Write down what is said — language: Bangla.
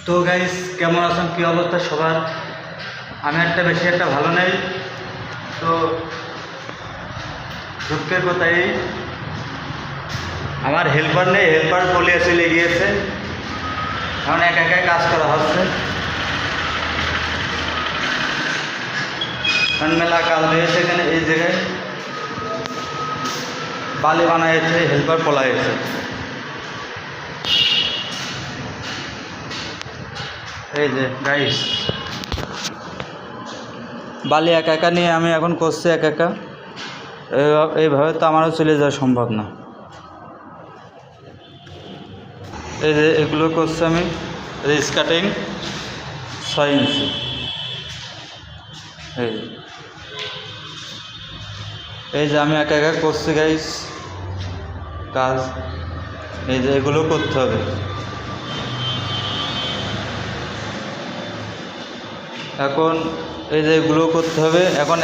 তো গাইস, কেমন আছেন? কী অবস্থা সবার? আমি বেশি একটা ভালো নেই। তো দুঃখের কথা এই, আমার হেল্পার নেই, হেল্পার পলিয়ে চলে গিয়েছে। এখন একা একাই কাজ করা হচ্ছে। মেলা কাজ হয়েছে এখানে, এই জায়গায় বালি বানাইছে, হেল্পার পলাইছে। এই যে গাইস, বালি একা একা নিয়ে আমি এখন করছি একা একা। এইভাবে তো আমারও চলে যাওয়া সম্ভব না। এই যে এগুলো করছি আমি, রিস কাটিং 6 ইঞ্চি। এই যে আমি একা একা করছি গাইস কাজ। এই যে এগুলো করতে হবে এখন। এই যে এগুলো করতে হবে এখন।